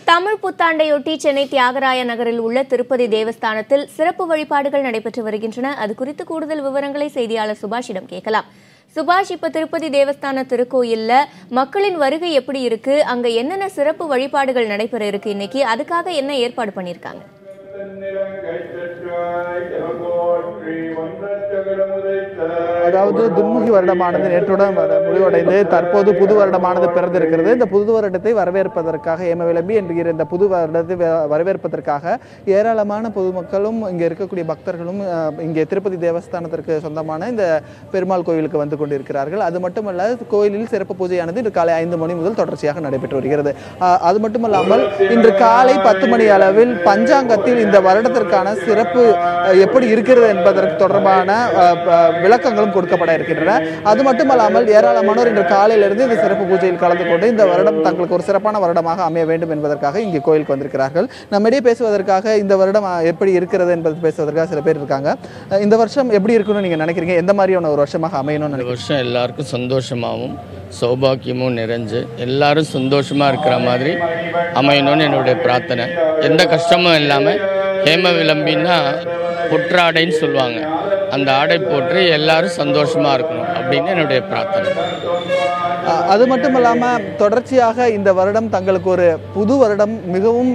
தமிழ் புத்தாண்டையொட்டி சென்னை தியாகராய நகரில் உள்ள திருப்பதி தேவஸ்தானத்தில் சிறப்பு வழிபாடுகள் நடைபெற்று வருகின்றன. அது குறித்து கூடுதல் விவரங்களை செய்தியாளர் சுபாஷிடம் கேட்கலாம். சுபாஷ், இப்ப திருப்பதி தேவஸ்தான திருக்கோயில்ல மக்களின் வருகை எப்படி இருக்கு? அங்க என்னென்ன சிறப்பு வழிபாடுகள் நடைபெற இருக்கு இன்னைக்கு? அதுக்காக என்ன ஏற்பாடு பண்ணிருக்காங்க? அதாவது துன்முகி வருடமானது நேற்றுடன் முடிவடைந்து தற்போது புது வருடமானது பிறந்திருக்கிறது. இந்த புது வருடத்தை வரவேற்பதற்காக ஏமவிளம்பி என்கிற இந்த புது வருடத்தை வரவேற்பதற்காக ஏராளமான பொதுமக்களும் இங்கே இருக்கக்கூடிய பக்தர்களும் இங்கே திருப்பதி தேவஸ்தானத்திற்கு சொந்தமான இந்த பெருமாள் கோயிலுக்கு வந்து கொண்டிருக்கிறார்கள். அது மட்டுமல்ல, கோயிலில் சிறப்பு பூஜையானது இன்று காலை 5 மணி முதல் தொடர்ச்சியாக நடைபெற்று வருகிறது. அது மட்டுமல்லாமல் இன்று காலை 10 மணி அளவில் பஞ்சாங்கத்தில் இந்த வருடத்திற்கான சிறப்பு எப்படி இருக்கிறது என்பதற்கு தொடர்பான விளக்கங்களும் கொடுக்கப்பட இருக்கின்றன. அது மட்டுமல்லாமல் ஏராளமானோர் இன்று காலையிலிருந்து இந்த சிறப்பு பூஜையில் கலந்து கொண்டு இந்த வருடம் தங்களுக்கு ஒரு சிறப்பான வருடமாக அமைய வேண்டும் என்பதற்காக இங்கே கோயிலுக்கு வந்திருக்கிறார்கள். நம்மிடையே பேசுவதற்காக இந்த வருடம் எப்படி இருக்கிறது என்பது பேசுவதற்காக சில பேர் இருக்காங்க. இந்த வருஷம் எப்படி இருக்குன்னு நீங்க நினைக்கிறீங்க? எந்த மாதிரியான ஒரு வருஷமாக அமையணும்னு நினைக்கிறீங்க? வருஷம் எல்லாருக்கும் சந்தோஷமாகவும் சௌபாக்கியமும் நிறைஞ்சு எல்லாரும் சந்தோஷமா இருக்கிற மாதிரி அமையணும்னு என்னுடைய பிரார்த்தனை. எந்த கஷ்டமும் இல்லாமல் ஹேம விளம்பின்னா புற்றாடைன்னு சொல்லுவாங்க, அந்த ஆடை போட்டு எல்லாரும் சந்தோஷமா இருக்கணும் அப்படின்னு என்னுடைய பிரார்த்தனை. அது மட்டும் இல்லாமல் தொடர்ச்சியாக இந்த வருடம் தங்களுக்கு ஒரு புது வருடம் மிகவும்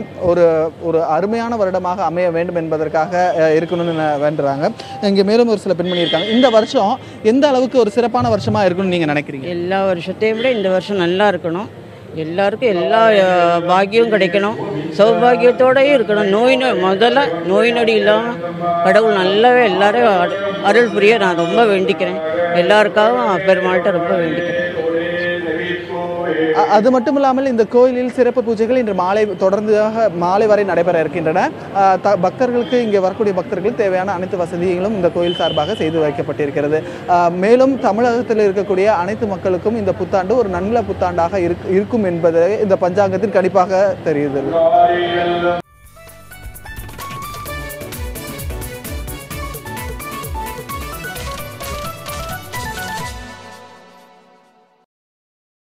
ஒரு அருமையான வருடமாக அமைய வேண்டும் என்பதற்காக இருக்கணும்னு வேண்டுறாங்க. இங்கே மேலும் ஒரு சில பெண்மணி இருக்காங்க. இந்த வருஷம் எந்த அளவுக்கு ஒரு சிறப்பான வருஷமாக இருக்கணும்னு நீங்கள் நினைக்கிறீங்க? எல்லா வருஷத்தையும் விட இந்த வருஷம் நல்லா இருக்கணும். எல்லாருக்கும் எல்லா பாக்கியமும் கிடைக்கணும், சௌபாகியத்தோடயும் இருக்கணும். முதல்ல நோய் நொடி இல்லாமல் கடவுள் நல்லாவே எல்லாரும் அருள் புரிய நான் ரொம்ப வேண்டிக்கிறேன். எல்லாருக்காகவும் பெருமாள்கிட்ட ரொம்ப வேண்டிக்கிறேன். அது மட்டும் இல்லாமல் இந்த கோயிலில் சிறப்பு பூஜைகள் இன்று மாலை வரை நடைபெற இருக்கின்றன. பக்தர்களுக்கு இங்கே வரக்கூடிய பக்தர்களுக்கு தேவையான அனைத்து வசதிகளும் இந்த கோயில் சார்பாக செய்து வைக்கப்பட்டிருக்கிறது. மேலும் தமிழகத்தில் இருக்கக்கூடிய அனைத்து மக்களுக்கும் இந்த புத்தாண்டு ஒரு நல்ல புத்தாண்டாக இருக்கும் என்பது இந்த பஞ்சாங்கத்தின் கணிப்பாக தெரியுது.